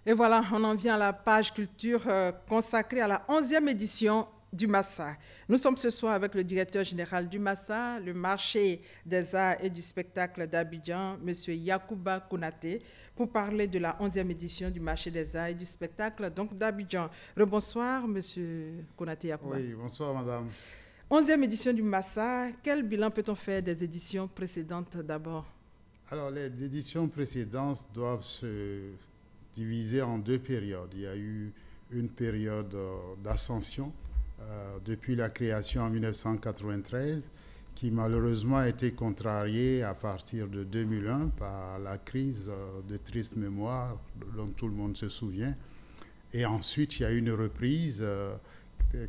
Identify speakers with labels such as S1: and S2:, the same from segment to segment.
S1: Et voilà, on en vient à la page culture consacrée à la 11e édition du Massa. Nous sommes ce soir avec le directeur général du Massa, le marché des arts et du spectacle d'Abidjan, M. Yacouba Konaté, pour parler de la 11e édition du marché des arts et du spectacle donc d'Abidjan. Rebonsoir, M. Konaté Yacouba.
S2: Oui, bonsoir madame.
S1: 11e édition du Massa, quel bilan peut-on faire des éditions précédentes d'abord?
S2: Alors les éditions précédentes doivent se diviser en deux périodes. Il y a eu une période d'ascension depuis la création en 1993 qui malheureusement a été contrariée à partir de 2001 par la crise de triste mémoire dont tout le monde se souvient. Et ensuite, il y a eu une reprise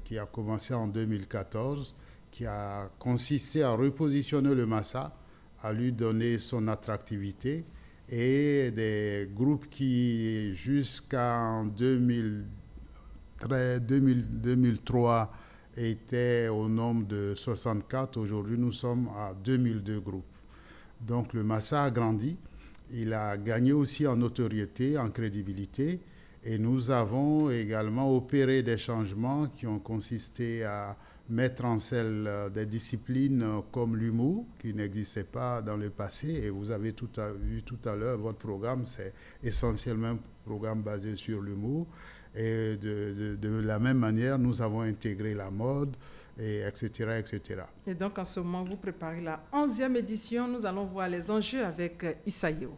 S2: qui a commencé en 2014 qui a consisté à repositionner le Massa, à lui donner son attractivité et des groupes qui jusqu'en 2003 étaient au nombre de 64. Aujourd'hui, nous sommes à 2002 groupes. Donc le Massa a grandi, il a gagné aussi en notoriété, en crédibilité, et nous avons également opéré des changements qui ont consisté à mettre en scène des disciplines comme l'humour, qui n'existait pas dans le passé. Et vous avez vu tout à l'heure, votre programme, c'est essentiellement un programme basé sur l'humour. Et de la même manière, nous avons intégré la mode, et etc., etc.
S1: Et donc, en ce moment, vous préparez la 11e édition. Nous allons voir les enjeux avec Issaïo.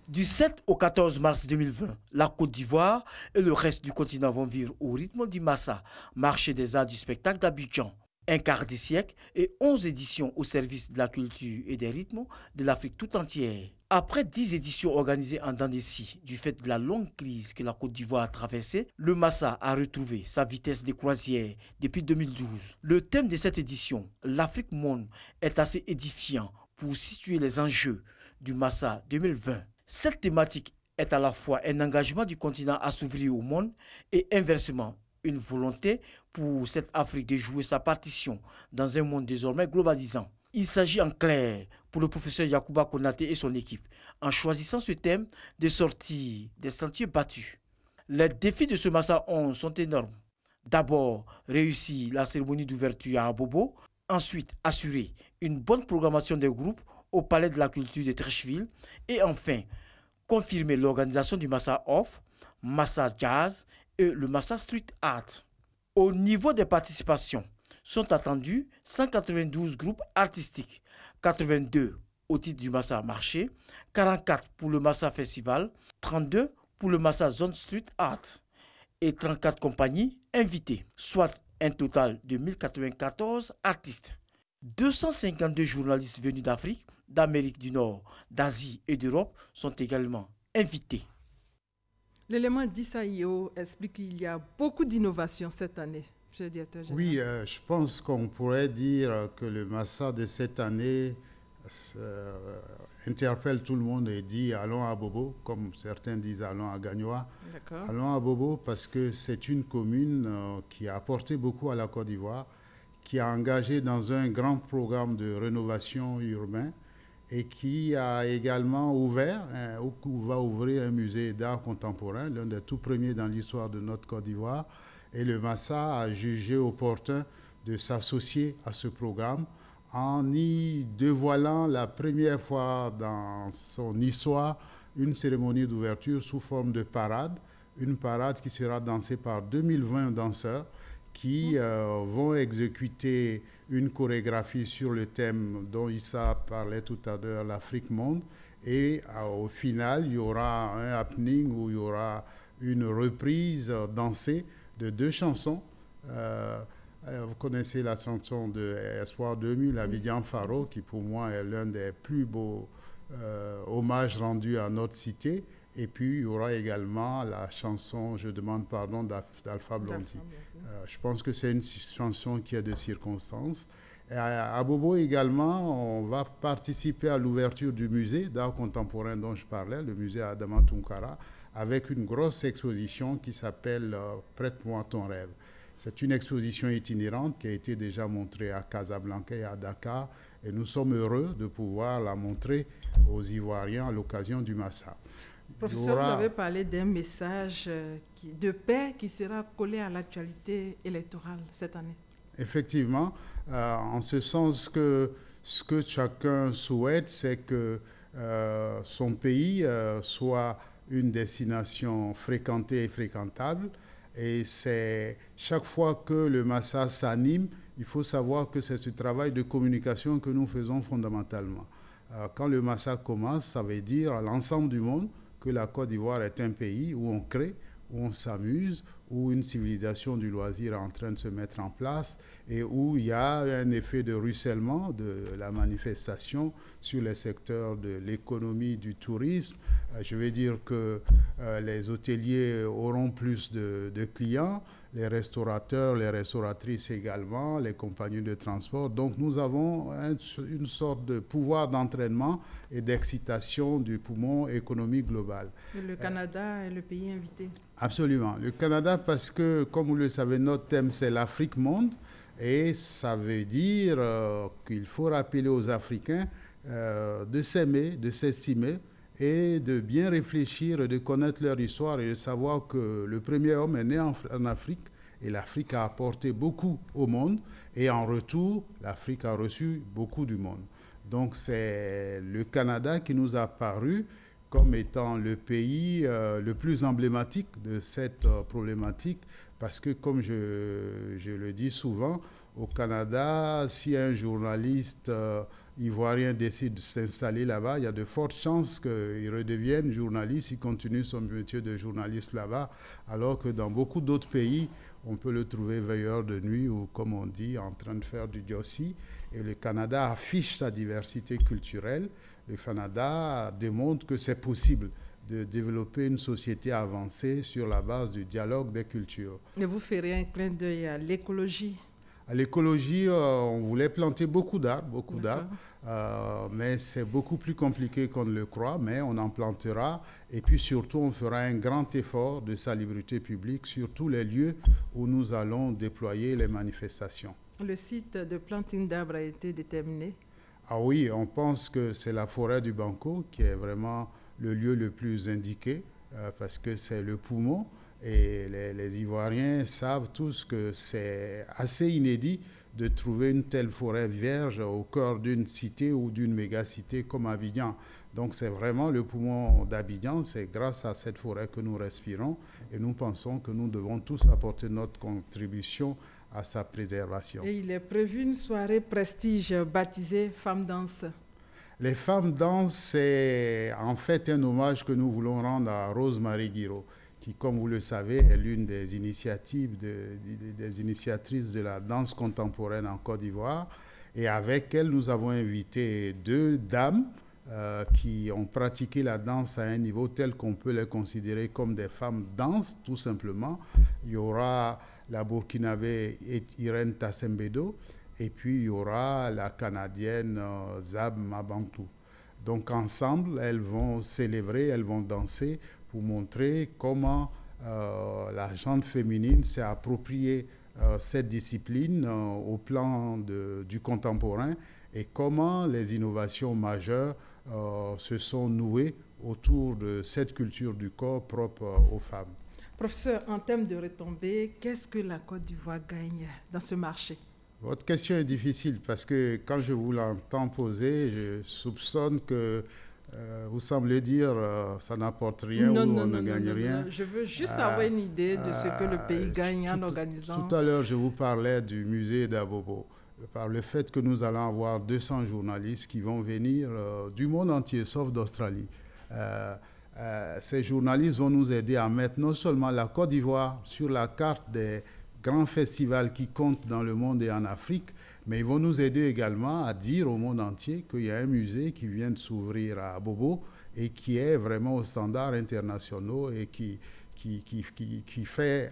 S3: Du 7 au 14 mars 2020, la Côte d'Ivoire et le reste du continent vont vivre au rythme du Massa, marché des arts du spectacle d'Abidjan. Un quart de siècle et 11 éditions au service de la culture et des rythmes de l'Afrique tout entière. Après 10 éditions organisées en dents de scie, du fait de la longue crise que la Côte d'Ivoire a traversée, le Massa a retrouvé sa vitesse de croisière depuis 2012. Le thème de cette édition, l'Afrique monde, est assez édifiant pour situer les enjeux du Massa 2020. Cette thématique est à la fois un engagement du continent à s'ouvrir au monde et inversement une volonté pour cette Afrique de jouer sa partition dans un monde désormais globalisant. Il s'agit en clair pour le professeur Yacouba Konaté et son équipe, en choisissant ce thème, de sortir des sentiers battus. Les défis de ce Massa 11 sont énormes. D'abord, réussir la cérémonie d'ouverture à Abobo, ensuite assurer une bonne programmation des groupes au Palais de la Culture de Treichville et enfin confirmer l'organisation du Massa Off, Massa Jazz et le Massa Street Art. Au niveau des participations, sont attendus 192 groupes artistiques, 82 au titre du Massa Marché, 44 pour le Massa Festival, 32 pour le Massa Zone Street Art et 34 compagnies invitées, soit un total de 1094 artistes. 252 journalistes venus d'Afrique, d'Amérique du Nord, d'Asie et d'Europe sont également invités.
S1: L'élément d'Issaïo explique qu'il y a beaucoup d'innovations cette année.
S2: Oui, je pense qu'on pourrait dire que le Massa de cette année interpelle tout le monde et dit allons à Bobo, comme certains disent allons à Gagnoa. Allons à Bobo parce que c'est une commune qui a apporté beaucoup à la Côte d'Ivoire, qui a engagé dans un grand programme de rénovation urbaine et qui a également ouvert, ou va ouvrir un musée d'art contemporain, l'un des tout premiers dans l'histoire de notre Côte d'Ivoire. Et le Massa a jugé opportun de s'associer à ce programme en y dévoilant la première fois dans son histoire une cérémonie d'ouverture sous forme de parade, une parade qui sera dansée par 2020 danseurs qui vont exécuter une chorégraphie sur le thème dont Issa parlait tout à l'heure, l'Afrique monde. Et au final, il y aura un happening où il y aura une reprise dansée de deux chansons. Vous connaissez la chanson de Espoir 2000, Abidjan Faro, qui pour moi est l'un des plus beaux hommages rendus à notre cité. Et puis, il y aura également la chanson « Je demande pardon » d'Alpha Blondy. Je pense que c'est une chanson qui est de circonstance. Et à Bobo également, on va participer à l'ouverture du musée d'art contemporain dont je parlais, le musée Adama Tunkara, avec une grosse exposition qui s'appelle « Prête-moi ton rêve ». C'est une exposition itinérante qui a été déjà montrée à Casablanca et à Dakar. Et nous sommes heureux de pouvoir la montrer aux Ivoiriens à l'occasion du Massa.
S1: Professeur, vous avez parlé d'un message de paix qui sera collé à l'actualité électorale cette année.
S2: Effectivement, en ce sens que ce que chacun souhaite, c'est que son pays soit une destination fréquentée et fréquentable. Et c'est chaque fois que le Massa s'anime, il faut savoir que c'est ce travail de communication que nous faisons fondamentalement. Quand le Massa commence, ça veut dire à l'ensemble du monde que la Côte d'Ivoire est un pays où on crée, où on s'amuse, où une civilisation du loisir est en train de se mettre en place et où il y a un effet de ruissellement de la manifestation sur les secteurs de l'économie, du tourisme. Je veux dire que les hôteliers auront plus de clients, les restaurateurs, les restauratrices également, les compagnies de transport. Donc nous avons une sorte de pouvoir d'entraînement et d'excitation du poumon économique global.
S1: Et le Canada est le pays invité.
S2: Absolument. Le Canada, parce que, comme vous le savez, notre thème, c'est l'Afrique monde. Et ça veut dire qu'il faut rappeler aux Africains de s'aimer, de s'estimer et de bien réfléchir, de connaître leur histoire et de savoir que le premier homme est né en Afrique et l'Afrique a apporté beaucoup au monde et en retour, l'Afrique a reçu beaucoup du monde. Donc c'est le Canada qui nous a paru comme étant le pays le plus emblématique de cette problématique parce que, comme je le dis souvent, au Canada, si un journaliste ivoirien décide de s'installer là-bas, il y a de fortes chances qu'il redevienne journaliste, il continue son métier de journaliste là-bas, alors que dans beaucoup d'autres pays, on peut le trouver veilleur de nuit ou, comme on dit, en train de faire du jossi. Et le Canada affiche sa diversité culturelle. Le Canada démontre que c'est possible de développer une société avancée sur la base du dialogue des cultures.
S1: Et vous ferez un clin d'œil à l'écologie?
S2: À l'écologie, on voulait planter beaucoup d'arbres, mais c'est beaucoup plus compliqué qu'on ne le croit, mais on en plantera. Et puis surtout, on fera un grand effort de salubrité publique sur tous les lieux où nous allons déployer les manifestations.
S1: Le site de planting d'arbres a été déterminé?
S2: Ah oui, on pense que c'est la forêt du Banco qui est vraiment le lieu le plus indiqué parce que c'est le poumon. Et les Ivoiriens savent tous que c'est assez inédit de trouver une telle forêt vierge au cœur d'une cité ou d'une mégacité comme Abidjan. Donc c'est vraiment le poumon d'Abidjan, c'est grâce à cette forêt que nous respirons et nous pensons que nous devons tous apporter notre contribution à sa préservation.
S1: Et il est prévu une soirée prestige baptisée Femmes Danse.
S2: Les Femmes Danse, c'est en fait un hommage que nous voulons rendre à Rose-Marie Guiraud, qui, comme vous le savez, est l'une des initiatrices de la danse contemporaine en Côte d'Ivoire. Et avec elle, nous avons invité deux dames qui ont pratiqué la danse à un niveau tel qu'on peut les considérer comme des femmes danse, tout simplement. Il y aura la Burkinabé Irène Tassembedo, et puis il y aura la Canadienne Zab Mabantou. Donc ensemble, elles vont célébrer, elles vont danser pour montrer comment la gente féminine s'est appropriée cette discipline au plan du contemporain et comment les innovations majeures se sont nouées autour de cette culture du corps propre aux femmes.
S1: Professeur, en termes de retombées, qu'est-ce que la Côte d'Ivoire gagne dans ce marché?
S2: Votre question est difficile parce que quand je vous l'entends poser, je soupçonne que vous semblez dire ça n'apporte rien ou on ne gagne rien.
S1: Je veux juste avoir une idée de ce que le pays gagne en organisant.
S2: Tout à l'heure, je vous parlais du musée d'Abobo. Par le fait que nous allons avoir 200 journalistes qui vont venir du monde entier, sauf d'Australie. Ces journalistes vont nous aider à mettre non seulement la Côte d'Ivoire sur la carte des grands festivals qui comptent dans le monde et en Afrique, mais ils vont nous aider également à dire au monde entier qu'il y a un musée qui vient de s'ouvrir à Bobo et qui est vraiment aux standards internationaux et qui fait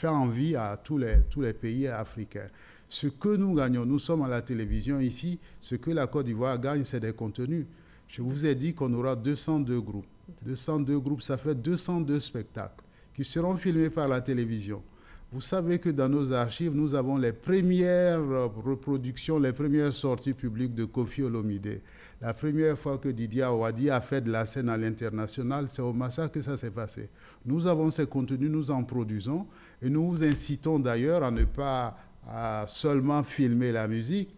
S2: envie à tous les pays africains. Ce que nous gagnons, nous sommes à la télévision ici, ce que la Côte d'Ivoire gagne, c'est des contenus. Je vous ai dit qu'on aura 202 groupes. 202 groupes, ça fait 202 spectacles qui seront filmés par la télévision. Vous savez que dans nos archives, nous avons les premières reproductions, les premières sorties publiques de Koffi Olomide. La première fois que Didier Awadi a fait de la scène à l'international, c'est au Massa que ça s'est passé. Nous avons ces contenus, nous en produisons et nous vous incitons d'ailleurs à ne pas seulement filmer la musique.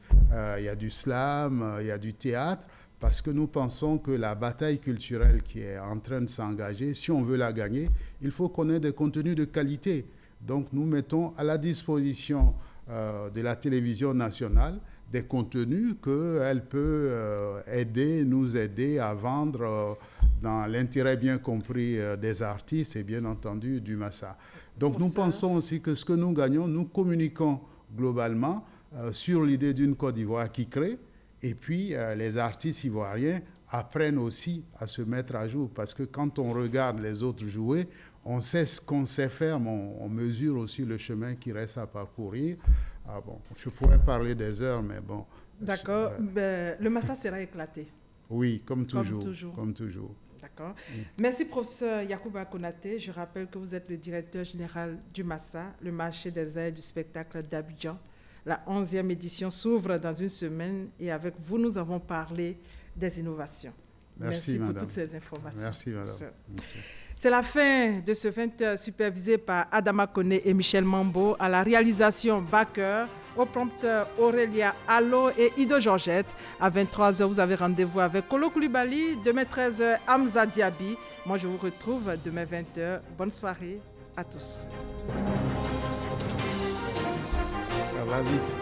S2: Il y a du slam, il y a du théâtre, parce que nous pensons que la bataille culturelle qui est en train de s'engager, si on veut la gagner, il faut qu'on ait des contenus de qualité. Donc nous mettons à la disposition de la télévision nationale des contenus qu'elle peut nous aider à vendre dans l'intérêt bien compris des artistes et bien entendu du Massa. Donc nous pensons aussi que ce que nous gagnons, nous communiquons globalement sur l'idée d'une Côte d'Ivoire qui crée, et puis les artistes ivoiriens apprennent aussi à se mettre à jour, parce que quand on regarde les autres jouer, on sait ce qu'on sait faire, mais on mesure aussi le chemin qui reste à parcourir. Ah bon, je pourrais parler des heures, mais bon.
S1: D'accord. Le Massa sera éclaté.
S2: Oui, comme toujours. Comme toujours.
S1: D'accord. Merci, professeur Yacouba Konaté. Je rappelle que vous êtes le directeur général du Massa, le marché des arts et du spectacle d'Abidjan. La 11e édition s'ouvre dans une semaine et avec vous, nous avons parlé des innovations. Merci pour toutes ces informations.
S2: Merci, madame.
S1: C'est la fin de ce 20h supervisé par Adama Kone et Michel Mambo, à la réalisation Baker, au prompteur Aurélia Allo et Ido Georgette. À 23h, vous avez rendez-vous avec Kolo Koulibaly. Demain 13h, Hamza Diaby. Moi, je vous retrouve demain 20h. Bonne soirée à tous.
S2: Ça va vite.